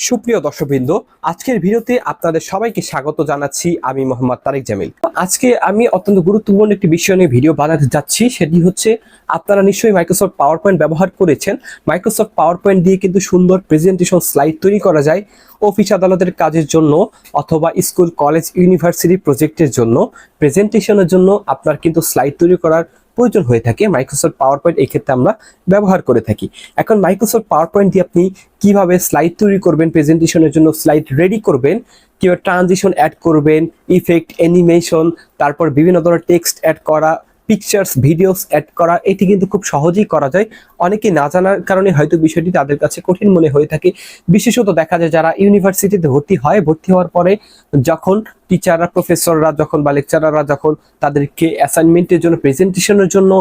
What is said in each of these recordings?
সুপ্রিয় দর্শকবৃন্দ, আজকের ভিডিওতে আপনাদের সবাইকে স্বাগত জানাচ্ছি। আমি মোহাম্মদ তারেক জামিল। আজকে আমি অত্যন্ত গুরুত্বপূর্ণ একটি বিষয় নিয়ে ভিডিও বানাতে যাচ্ছি। সেটি হচ্ছে, আপনারা নিশ্চয়ই মাইক্রোসফট পাওয়ার পয়েন্ট ব্যবহার করেছেন। মাইক্রোসফট পাওয়ার পয়েন্ট দিয়ে কিন্তু সুন্দর প্রেজেন্টেশন স্লাইড তৈরি করা যায় অফিস আদালতের কাজের জন্য, অথবা স্কুল, কলেজ, ইউনিভার্সিটি প্রজেক্টের জন্য, প্রেজেন্টেশনের জন্য আপনার কিন্তু স্লাইড তৈরি করার প্রয়োজন হয়ে থাকে। মাইক্রোসফট পাওয়ার পয়েন্ট এই ক্ষেত্রে আমরা ব্যবহার করে থাকি। এখন মাইক্রোসফট পাওয়ার পয়েন্ট দিয়ে আপনি কিভাবে স্লাইড তৈরি করবেন, প্রেজেন্টেশনের জন্য স্লাইড রেডি করবেন, কিভাবে ট্রানজিশন অ্যাড করবেন, ইফেক্ট, অ্যানিমেশন, তারপর বিভিন্ন ধরনের টেক্সট অ্যাড করা, পিকচার্স, ভিডিওস অ্যাড করা, এটি কিন্তু খুব সহজেই করা যায়। অনেকে না জানার কারণে হয়তো বিষয়টি তাদের কাছে কঠিন মনে হয়ে থাকে। বিশেষত দেখা যায় যারা ইউনিভার্সিটিতে ভর্তি হয়, ভর্তি হওয়ার পরে যখন টিচাররা, প্রফেসররা যখন বা লেকচারাররা যখন তাদেরকে অ্যাসাইনমেন্টের জন্য, প্রেজেন্টেশনের জন্য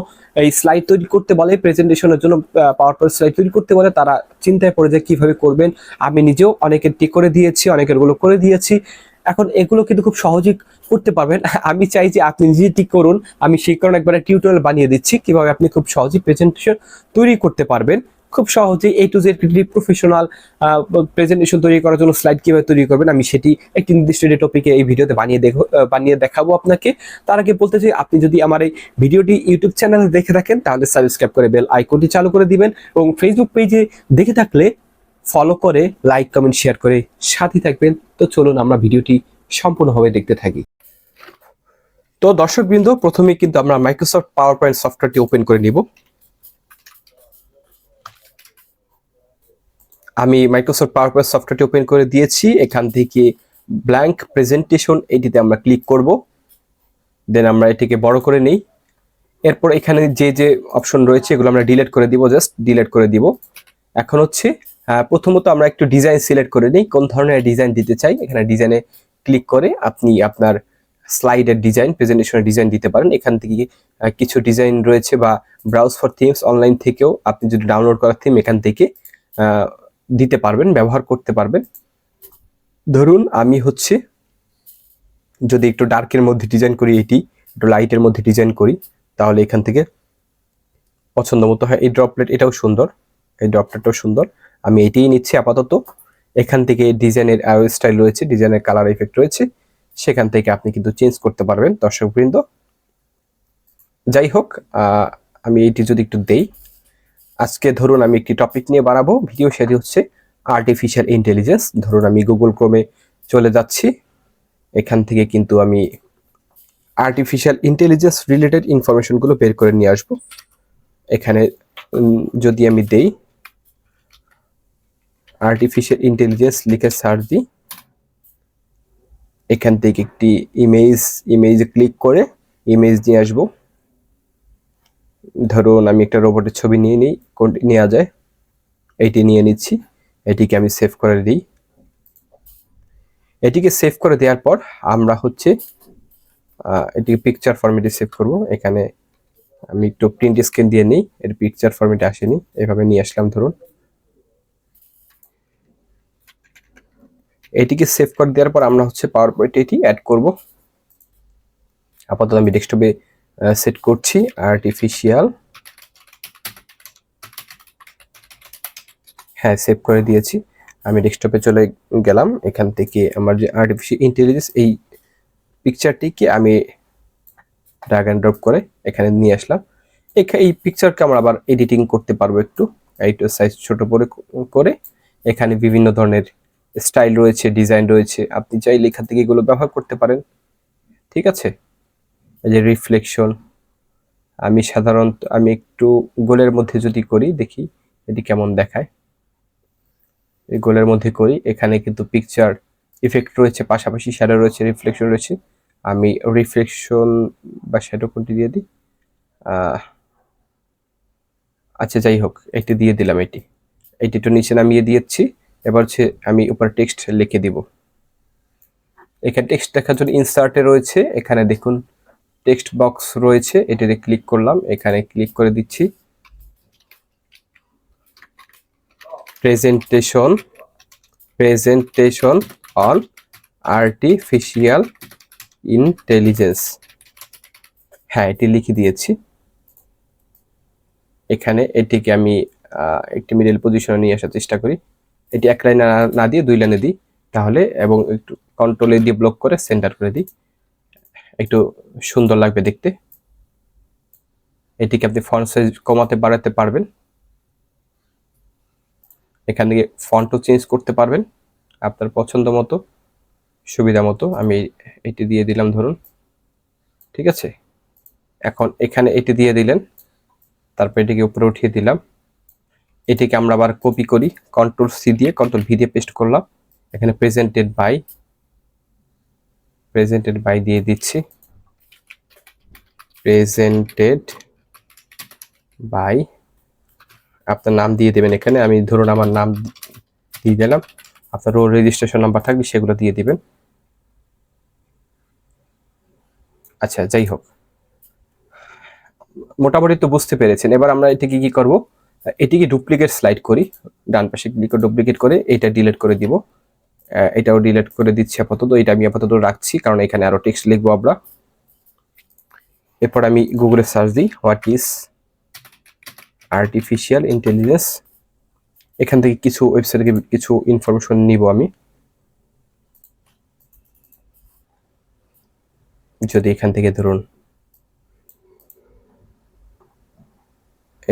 এই স্লাইড তৈরি করতে বলে, প্রেজেন্টেশনের জন্য পাওয়ার পয়েন্ট স্লাইড তৈরি করতে বলে, তারা চিন্তায় পড়ে যায় কিভাবে করবেন। আমি নিজেও অনেকের টিক করে দিয়েছি, অনেকের গুলো করে দিয়েছি। এখন এগুলো কিন্তু খুব সহজেই করতে পারবেন। আমি চাই যে আপনি নিজে ঠিক করুন। আমি সেই কারণে একবারে টিউটোরিয়াল বানিয়ে দিচ্ছি কিভাবে আপনি খুব সহজেই প্রেজেন্টেশন তৈরি করতে পারবেন। খুব সহজেই A to Z professional presentation তৈরি করার জন্য স্লাইড কিভাবে তৈরি করবেন, আমি সেটি একটি নির্দিষ্ট টপিকে এই ভিডিওতে বানিয়ে দেখাবো আপনাকে। তার আগে বলতে চাই, আপনি যদি আমার এই ভিডিওটি ইউটিউব চ্যানেলে দেখে থাকেন তাহলে সাবস্ক্রাইব করে বেল আইকনটি চালু করে দিবেন, এবং ফেসবুক পেজে দেখে থাকলে ফলো করে লাইক, কমেন্ট, শেয়ার করে সাথে থাকবেন। তো চলুন আমরা ভিডিওটি সম্পূর্ণভাবে দেখতে থাকি। তো দর্শকবৃন্দ, প্রথমে কিন্তু আমরা মাইক্রোসফট পাওয়ার পয়েন্ট সফটওয়্যারটি ওপেন করে নিব। আমি মাইক্রোসফট পাওয়ার পয়েন্ট সফটওয়্যারটি ওপেন করে দিয়েছি। এখান থেকে ব্ল্যাঙ্ক প্রেজেন্টেশন, এটিতে আমরা ক্লিক করব। দেন আমরা এটিকে বড় করে নিই। এরপর এখানে যে যে অপশন রয়েছে এগুলো আমরা ডিলিট করে দিব, জাস্ট ডিলিট করে দিব। এখন হচ্ছে প্রথমত আমরা একটু ডিজাইন সিলেক্ট করে নিই, কোন ধরনের ডিজাইন দিতে চাই। এখানে ডিজাইনে ক্লিক করে আপনি আপনার স্লাইডের ডিজাইন, প্রেজেন্টেশনের ডিজাইন দিতে পারেন। এখান থেকে কিছু ডিজাইন রয়েছে, বা ব্রাউজ ফর থিমস, অনলাইন থেকেও আপনি যদি ডাউনলোড করা থিম এখান থেকে দিতে পারবেন, ব্যবহার করতে পারবেন। ধরুন আমি হচ্ছে যদি একটু ডার্কের মধ্যে ডিজাইন করি, এটি একটু লাইটের মধ্যে ডিজাইন করি, তাহলে এখান থেকে পছন্দ মতো হয়। এই ড্রপলেট, এটাও সুন্দর, এই ড্রপলেটটাও সুন্দর। আমি এটাই নিচ্ছি আপাতত। এখান থেকে ডিজাইনের আরো স্টাইল রয়েছে, ডিজাইনের কালার ইফেক্ট রয়েছে, সেখান থেকে আপনি কিন্তু চেঞ্জ করতে পারবেন দর্শকবৃন্দ। যাই হোক, আমি এইটি যদি একটু দেই, আজকে ধরুন আমি একটি টপিক নিয়ে বানাবো ভিডিও, সেটি হচ্ছে আর্টিফিশিয়াল ইন্টেলিজেন্স। ধরুন আমি গুগল ক্রোমে চলে যাচ্ছি, এখান থেকে কিন্তু আমি আর্টিফিশিয়াল ইন্টেলিজেন্স রিলেটেড ইনফরমেশনগুলো বের করে নিয়ে আসবো। এখানে যদি আমি দেই আর্টিফিশিয়াল ইন্টেলিজেন্স লিখে সার্চ দিই, এখান থেকে একটি ইমেজে ক্লিক করে ইমেজ নিয়ে আসবো। ধরুন আমি একটা রোবটের ছবি নিয়ে নিই, কোনটি নেওয়া যায়, এইটি নিয়ে নিচ্ছি। এটিকে আমি সেভ করে দিই। এটিকে সেভ করে দেওয়ার পর আমরা হচ্ছে এটিকে পিকচার ফরম্যাটে সেভ করব। এখানে আমি একটু প্রিন্ট স্ক্রিন দিয়ে নিই, এর পিকচার ফরম্যাটে আসেনি, এভাবে নিয়ে আসলাম। ধরুন এটিকে সেভ করে দেওয়ার পর আমরা হচ্ছে পাওয়ার পয়েন্টে এটি অ্যাড করব। আপাতত আমি ডেস্কটপে সেট করছি আর্টিফিশিয়াল, হ্যাঁ সেভ করে দিয়েছি। আমি ডেস্কটপে চলে গেলাম, এখান থেকে আমার যে আর্টিফিশিয়াল ইন্টেলিজেন্স এই পিকচারটিকে আমি ড্র্যাগ অ্যান্ড ড্রপ করে এখানে নিয়ে আসলাম। এই পিকচারকে আমরা আবার এডিটিং করতে পারবো একটু, এইটা সাইজ ছোট করে এখানে বিভিন্ন ধরনের স্টাইল রয়েছে, ডিজাইন রয়েছে, আপনি চাইলে এখান থেকে এগুলো ব্যবহার করতে পারেন। ঠিক আছে, এই যে রিফ্লেকশন, আমি সাধারণত আমি একটু গোলের মধ্যে যদি করি, দেখি এটি কেমন দেখায়। এই গোলের মধ্যে করি, এখানে কিন্তু পিকচার ইফেক্ট রয়েছে, পাশাপাশি শ্যাডো রয়েছে, রিফ্লেকশন রয়েছে। আমি রিফ্লেকশন বা শ্যাডো কোনটি দিয়ে দিই, আচ্ছা যাই হোক এটি দিয়ে দিলাম। এটি একটু নিচে নামিয়ে দিয়েছি। এবার হচ্ছে আমি উপর টেক্সট লিখে দিব। এখানে টেক্সট লেখার জন্য ইনসার্টে রয়েছে, এখানে দেখুন টেক্সট বক্স রয়েছে, এটিতে ক্লিক করলাম, এখানে ক্লিক করে দিচ্ছি প্রেজেন্টেশন অন আর্টিফিশিয়াল ইন্টেলিজেন্স, হ্যাঁ এটি লিখে দিয়েছি। এখানে এটিকে আমি একটি মিডল পজিশনে নিয়ে আসার চেষ্টা করি, এটি এক লাইনে না দিয়ে 2 লাইনে দিই তাহলে, এবং একটু কন্ট্রোল দিয়ে ব্লক করে সেন্টার করে দিই, একটু সুন্দর লাগবে দেখতে। এটিকে আপনি ফন্ট সাইজ কমাতে বাড়াতে পারবেন, এখান থেকে ফন্টও চেঞ্জ করতে পারবেন আপনার পছন্দ মতো, সুবিধা মতো। আমি এটি দিয়ে দিলাম ধরুন, ঠিক আছে। এখন এখানে এটি দিয়ে দিলেন, তারপর এটিকে উপরে উঠিয়ে দিলাম। এটিকে আমরা আবার কপি করি, কন্ট্রোল সি দিয়ে কন্ট্রোল ভি দিয়ে পেস্ট করলাম। এখানে প্রেজেন্টেড বাই দিয়ে দিচ্ছি, প্রেজেন্টেড বাই, আপনার নাম দিয়ে দেবেন এখানে। আমি ধরুন আমার নাম দিয়ে দিলাম, আপনার রোল রেজিস্ট্রেশন নাম্বার থাকবে সেগুলো দিয়ে দিবেন। আচ্ছা, যাই হোক, মোটামুটি তো বুঝতে পেরেছেন। এবার আমরা এটিকে কি করব, এটিকে ডুপ্লিকেট স্লাইড করি, ডান পাশে ক্লিক করে ডুপ্লিকেট করে এটা ডিলিট করে দিব। এটাও ডিলিট করে দিচ্ছি আপাতত, এটা আমি আপাতত রাখছি কারণ এখানে আরো টেক্সট লিখবো আমরা। এরপর আমি গুগলে সার্চ দিই, হোয়াট ইজ আর্টিফিশিয়াল ইন্টেলিজেন্স। এখান থেকে কিছু ওয়েবসাইট থেকে কিছু ইনফরমেশন নিব আমি। যদি এখান থেকে ধরুন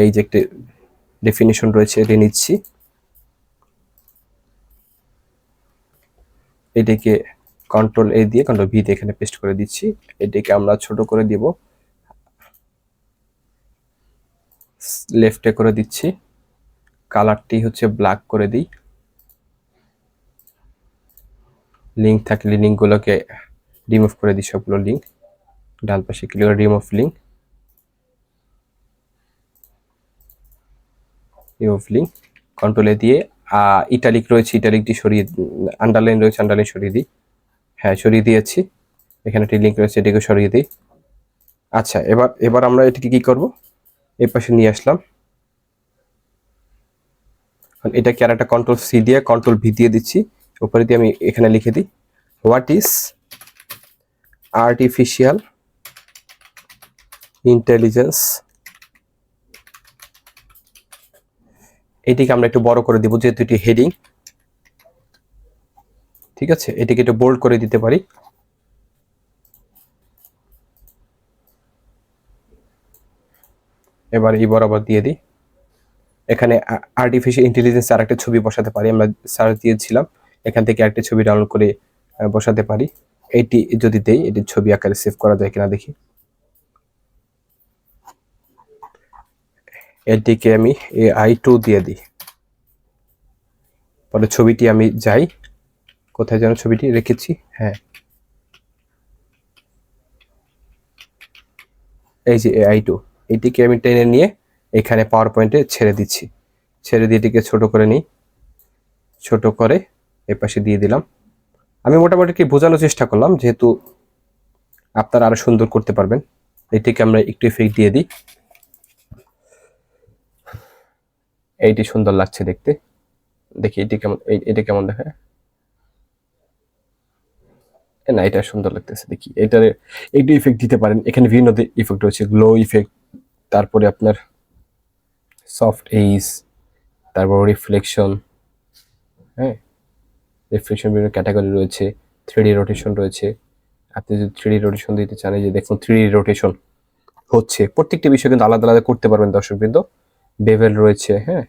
এই যে একটা ডেফিনিশন রয়েছে এটা নিচ্ছি, এটাকে কন্ট্রোল এ দিয়ে কন্ট্রোল ভি দিয়ে এখানে পেস্ট করে দিচ্ছি। এটাকে আমরা ছোট করে দিব, লেফটে করে দিচ্ছি, কালারটি হচ্ছে ব্ল্যাক করে দিই। লিঙ্ক থাকলে লিঙ্কগুলোকে রিমুভ করে দিই, সবগুলো লিঙ্ক। ডান পাশে ক্লিক করে রিমুভ লিঙ্ক, কন্ট্রোলে দিয়ে ইটালিক রয়েছে ইটালিকটি সরিয়ে, আন্ডারলাইন রয়েছে আন্ডারলাইন সরিয়ে দিই। হ্যাঁ, সরিয়ে দিয়েছি। এখানে একটি লিঙ্ক রয়েছে এটিকে সরিয়ে দিই। আচ্ছা, এবার আমরা এটিকে কি করব, এই পাশে নিয়ে আসলাম। এটাকে আর একটা কন্ট্রোল সি দিয়ে কন্ট্রোল ভি দিয়ে দিচ্ছি, উপরে দিয়ে আমি এখানে লিখে দিই, হোয়াট ইজ আর্টিফিশিয়াল ইন্টেলিজেন্স। এটিকে আমরা একটু বড় করে দিব যেহেতু এটি হেডিং, ঠিক আছে। এটিকে একটু বোল্ড করে দিতে পারি। এবার এই বরাবর দিয়ে দিই। এখানে আর্টিফিশিয়াল ইন্টেলিজেন্স আর একটা ছবি বসাতে পারি, আমরা সার্চ দিয়েছিলাম, এখান থেকে একটা ছবি ডাউনলোড করে বসাতে পারি। এটি যদি দেই, এটি ছবি আকারে সেভ করা যায় কিনা দেখি। এটিকে আমি AI2 দিয়ে দিই, পরে ছবিটি আমি যাই, কোথায় যেন ছবিটি রেখেছি, হ্যাঁ এই যে AI2, এটিকে আমি টেনে নিয়ে এখানে পাওয়ার পয়েন্টে ছেড়ে দিচ্ছি। ছেড়ে দিয়ে এটিকে ছোট করে নিই, ছোট করে এর পাশে দিয়ে দিলাম। আমি মোটামুটি কি বোঝানোর চেষ্টা করলাম, যেহেতু আপনারা আরো সুন্দর করতে পারবেন। এটিকে আমরা একটু ইফেক্ট দিয়ে দিই, এইটি সুন্দর লাগছে দেখতে। দেখি এটি কেমন, এটা কেমন দেখায় না, এটা সুন্দর লাগতেছে। দেখি এটার একটু ইফেক্ট দিতে পারেন। এখানে বিভিন্ন ইফেক্ট রয়েছে, গ্লো ইফেক্ট, তারপরে আপনার সফট এইজ, তারপর রিফ্লেকশন, হ্যাঁ রিফ্লেকশন বিভিন্ন ক্যাটাগরি রয়েছে, 3D রোটেশন রয়েছে। আপনি যদি 3D রোটেশন দিতে চান, এই যে দেখুন 3D রোটেশন হচ্ছে, প্রত্যেকটি বিষয় কিন্তু আলাদা আলাদা করতে পারবেন দর্শকবৃন্দ। বেভেল রয়েছে, হ্যাঁ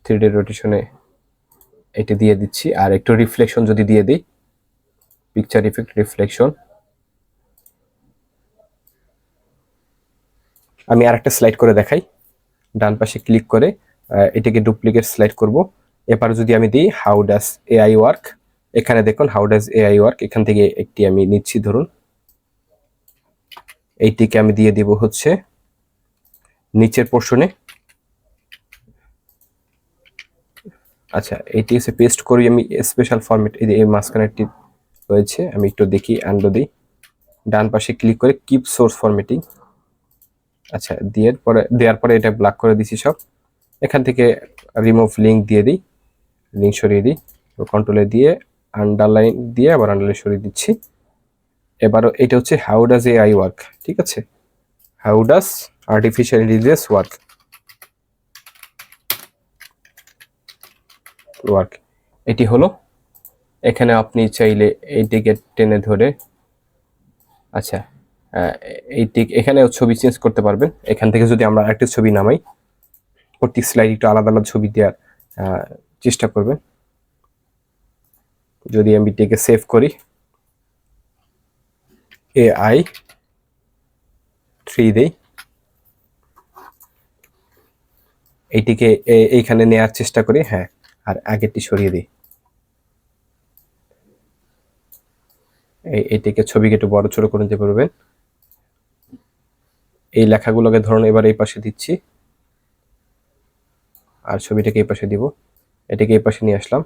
3D রোটেশনে এটি দিয়ে দিচ্ছি। আর একটু রিফ্লেকশন যদি দিয়ে দিই, পিকচার ইফেক্ট রিফ্লেকশন। আমি আর একটা স্লাইড করে দেখাই, ডান পাশে ক্লিক করে এটাকে ডুপ্লিকেট স্লাইড করব। এবার যদি আমি দিই হাউ ডাজ এআই ওয়ার্ক, এখানে দেখুন হাউ ডাজ এআই ওয়ার্ক, এখান থেকে একটি আমি নিচ্ছি ধরুন, এইটিকে আমি দিয়ে দিব হচ্ছে নিচের পোর্শনে। আচ্ছা, এইটি হচ্ছে পেস্ট করি আমি স্পেশাল ফরম্যাট, এই মাঝখানেরটি রয়েছে, আমি একটু দেখি আন্ডো দিই, ডান পাশে ক্লিক করে কিপ সোর্স ফরম্যাটিং। আচ্ছা, দেওয়ার পরে এটা ব্ল্যাক করে দিছি সব। এখান থেকে রিমুভ লিঙ্ক দিয়ে দিই, লিঙ্ক সরিয়ে দিই, কন্ট্রোলে দিয়ে আন্ডারলাইন দিয়ে আবার আন্ডারলাইন সরিয়ে দিচ্ছি। এবারও এটা হচ্ছে হাউ ডাজ এআই ওয়ার্ক, ঠিক আছে, how does artificial intelligence work. Work, এটি হলো। এখানে আপনি চাইলে এইটিকে টেনে ধরে, আচ্ছা এইটি এখানেও ছবি চেঞ্জ করতে পারবেন। এখান থেকে যদি আমরা আরেকটা ছবি নামাই, প্রতি স্লাইড একটু আলাদা আলাদা ছবি দেওয়ার চেষ্টা করবেন। যদি আমি এটিকে সেভ করি, AI3 দেই, এইটিকে এইখানে নেওয়ার চেষ্টা করি, হ্যাঁ, আর আগেরটি সরিয়ে দিই। এইটিকে ছবিকে একটু বড় ছোট করে নিতে পারবেন। এই লেখাগুলোকে ধরুন এবার এই পাশে দিচ্ছি, আর ছবিটাকে এই পাশে দিব। এটাকে এই পাশে নিয়ে আসলাম।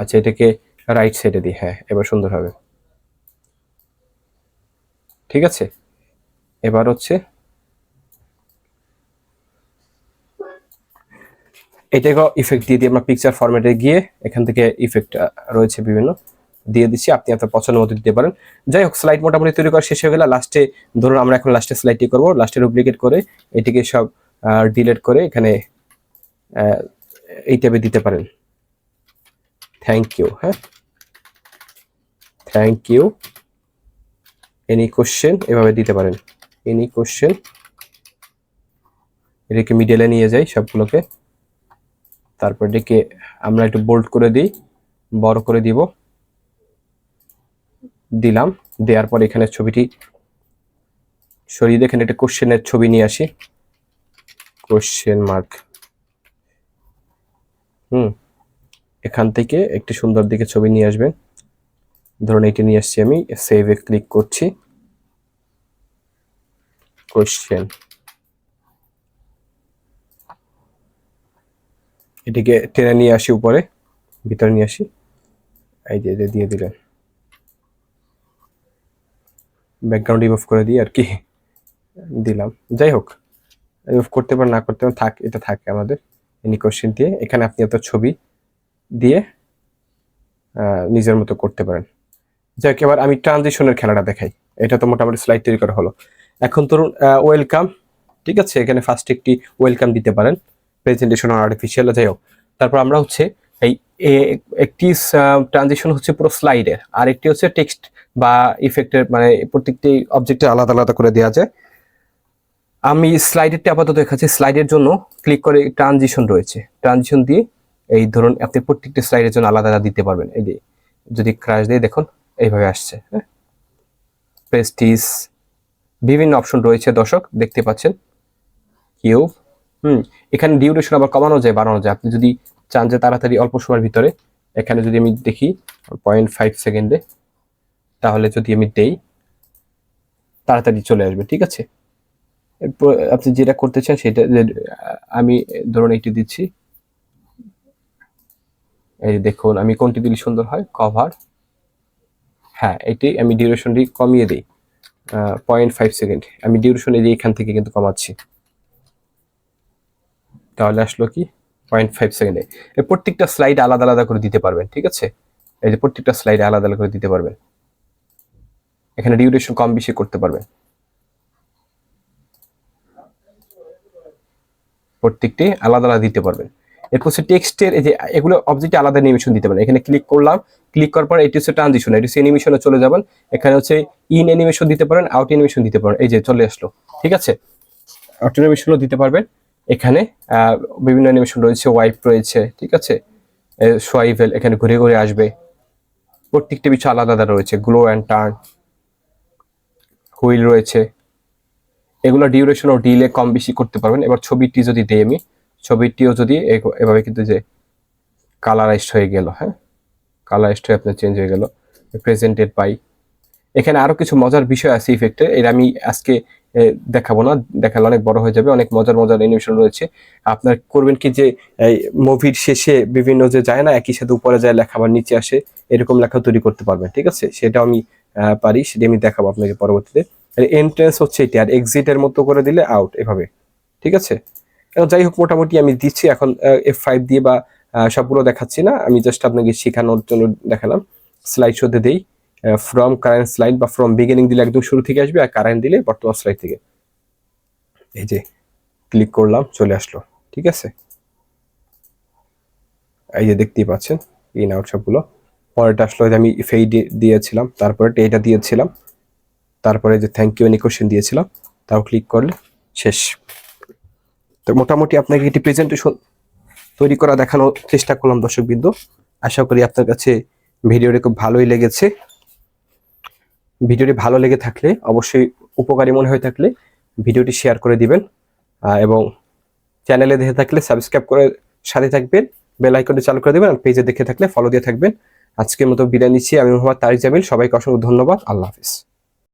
আচ্ছা, এটাকে রাইট সাইডে দিই, হ্যাঁ, এবার সুন্দর হবে। ঠিক আছে, এবার হচ্ছে এটাকে ইফেক্ট দিয়ে আমরা পিকচার ফরম্যাটে গিয়ে এখান থেকে ইফেক্ট রয়েছে বিভিন্ন দিয়ে দিচ্ছি, আপনি আপনার পছন্দের মতো দিতে পারেন। যাই হোক, স্লাইড মোটামুটি তৈরি করা শেষ হয়ে গেলে লাস্টে ধরুন আমরা এখন লাস্টে স্লাইডটি করবো, লাস্টে ডুপ্লিকেট করে এটিকে সব ডিলিট করে এখানে এই ট্যাবে দিতে পারেন, থ্যাংক ইউ, হ্যাঁ, থ্যাংক ইউ, এনি কোশ্চেন, এভাবে দিতে পারেন, এনি কোশ্চেন। এটাকে মিডলে নিয়ে যাই সবগুলোকে, তারপর এটাকে আমরা একটু বোল্ড করে দিই, বড় করে দিব, দিলাম। দেওয়ার পর এখানে ছবিটি সরিয়ে দেখেন, একটা কোশ্চেনের ছবি নিয়ে আসি, কোশ্চেন মার্ক। এখান থেকে একটি সুন্দর দিকে ছবি নিয়ে আসবেন। ধরুন এইটা নিয়ে আসছি, আমি সেভে ক্লিক করছি, কোশ্চেন, এটিকে টেনে নিয়ে আসি উপরে, ভিতরে নিয়ে আসি, এই যে দিয়ে দিলেন, ব্যাকগ্রাউন্ড রিমুভ করে দিই আর কি, দিলাম। যাই হোক, রিমুভ করতে পারেন, না করতে পারেন, থাক, এটা থাকে আমাদের। এনি কোশ্চেন দিয়ে এখানে আপনি আপনার ছবি দিয়ে নিজের মতো করতে পারেন। যাই হোক, এবার আমি ট্রানজিশনের খেলাটা দেখাই। এটা তো মোটামুটি স্লাইড তৈরি করা হলো। এখন ধরুন ওয়েলকাম, ঠিক আছে, এখানে ফার্স্ট একটি ওয়েলকাম দিতে পারেন, প্রেজেন্টেশন আর্টিফিশিয়াল। যাই হোক, তারপর আমরা হচ্ছে এই একটি ট্রানজিশন হচ্ছে পুরো স্লাইডের, আর একটি হচ্ছে টেক্সট বা ইফেক্টের, মানে প্রত্যেকটি অবজেক্টে আলাদা আলাদা করে দেওয়া যায়। আমি স্লাইডেরটা আপাতত দেখাচ্ছি। স্লাইডের জন্য ক্লিক করে ট্রানজিশন রয়েছে, ট্রানজিশন দিয়ে এই ধরুন আপনি প্রত্যেকটি স্লাইডের জন্য আলাদা আলাদা দিতে পারবেন। এই যে যদি ক্রাশ দিয়ে দেখুন এইভাবে আসছে, হ্যাঁ, প্রেস্টিজ, বিভিন্ন অপশন রয়েছে দর্শক, দেখতে পাচ্ছেন, কিউব। এখানে ডিউরেশন আবার কমানো যায়, বাড়ানো যায়। আপনি যদি চান যে তাড়াতাড়ি অল্প সময়ের ভিতরে, এখানে যদি আমি দেখি 0.5 সেকেন্ডে, তাহলে যদি আমি দেই তাড়াতাড়ি চলে আসবে। ঠিক আছে, আপনি যেটা করতে চান সেটা, আমি ধরুন এইটি দিচ্ছি, এই দেখুন আমি কোনটি দিলে সুন্দর হয়, কভার, হ্যাঁ, এটি আমি ডিউরেশনটি কমিয়ে দিই 0.5 সেকেন্ড, আমি ডিউরেশন এই যে এখান থেকে কিন্তু কমাচ্ছি, তাহলে আসলো কি 0.5 সেকেন্ডে। এই প্রত্যেকটা স্লাইড আলাদা আলাদা করে দিতে পারবেন। ঠিক আছে, এই যে প্রত্যেকটা স্লাইড আলাদা আলাদা করে দিতে পারবেন, এখানে ডিউরেশন কম বেশি করতে পারবেন, প্রত্যেকটি আলাদা আলাদা দিতে পারবেন। এরপর হচ্ছে টেক্সটের, এই যে এগুলো অবজেক্টে আলাদা অ্যানিমেশন দিতে পারেন। এখানে ক্লিক করলাম, ক্লিক করার পর এটি হচ্ছে ট্রানজিশন, এটি হচ্ছে অ্যানিমেশনে চলে যাবেন। এখানে হচ্ছে ইন অ্যানিমেশন দিতে পারেন, আউট অ্যানিমেশন দিতে পারেন, এই যে চলে আসলো। ঠিক আছে, আউট অ্যানিমেশনও দিতে পারবেন। এখানে বিভিন্ন অ্যানিমেশন রয়েছে, ওয়াইপ রয়েছে, ঠিক আছে, সোয়াইভেল, এখানে ঘুরে ঘুরে আসবে, প্রত্যেকটি কিছু আলাদা আলাদা রয়েছে, গ্লো অ্যান্ড টার্ন, হুইল রয়েছে, এগুলো ডিউরেশন ও ডিলে কম বেশি করতে পারবেন। এবার ছবিটি যদি দেই আমি, ছবিটিও যদি এভাবে কিন্তু যে কালারাইজড হয়ে গেল, হ্যাঁ, কালারাইজড হয়ে আপনার চেঞ্জ হয়ে গেল, প্রেজেন্টেড বাই। এখানে আরো কিছু মজার বিষয় আছে ইফেক্টে, এটা আমি আজকে দেখাবো না, দেখালে অনেক বড় হয়ে যাবে। অনেক মজার মজার অ্যানিমেশন রয়েছে। আপনার করবেন কি, যে এই মুভির শেষে বিভিন্ন যে যায় না, একই সাথে উপরে যায় লেখা আবার নিচে আসে, এরকম লেখা তৈরি করতে পারবেন। ঠিক আছে, সেটা আমি পারি, সেটা আমি দেখাবো আপনাকে পরবর্তীতে। এন্ট্রেন্স হচ্ছে এটি, আর এক্সিটের মতো করে দিলে আউট, এভাবে। ঠিক আছে, যাই হোক, মোটামুটি আমি দিচ্ছি এখন F5 দিয়ে, বা সবগুলো দেখাচ্ছি না, আমি জাস্ট আপনাকে শেখানোর জন্য দেখালাম। স্লাইড শোতে দেই, ফ্রম কারেন্ট স্লাইড বা ফ্রম বিগিনিং দিলে একদম শুরু থেকে আসবে, আর কারেন্ট দিলে বর্তমান স্লাইড থেকে। এই যে ক্লিক করলাম, চলে আসলো। ঠিক আছে, এই যে দেখতেই পাচ্ছেন ইন আউট সবগুলো। পরেরটা আসলে আমি ফেইড দিয়েছিলাম, তারপরে এটা দিয়েছিলাম, তারপরে যে থ্যাংক ইউ এনি কোশ্চেন দিয়েছিলাম, তাও ক্লিক করলে শেষ। তো মোটামুটি আপনাকে একটি প্রেজেন্টেশন তৈরি করা দেখানোর চেষ্টা করলাম দর্শকবৃন্দ। আশা করি আপনার কাছে ভিডিওটি খুব ভালোই লেগেছে। ভিডিওটি ভালো লেগে থাকলে, অবশ্যই উপকারী মনে হয়ে থাকলে ভিডিওটি শেয়ার করে দিবেন, এবং চ্যানেলে দেখে থাকলে সাবস্ক্রাইব করে সাথে থাকবেন, বেল আইকনটি চালু করে দেবেন, আর পেজে দেখে থাকলে ফলো দিয়ে থাকবেন। আজকের মতো বিদায় নিচ্ছি। আমি মোহাম্মদ তারিক জামিল। সবাইকে অসংখ্য ধন্যবাদ। আল্লাহ হাফেজ।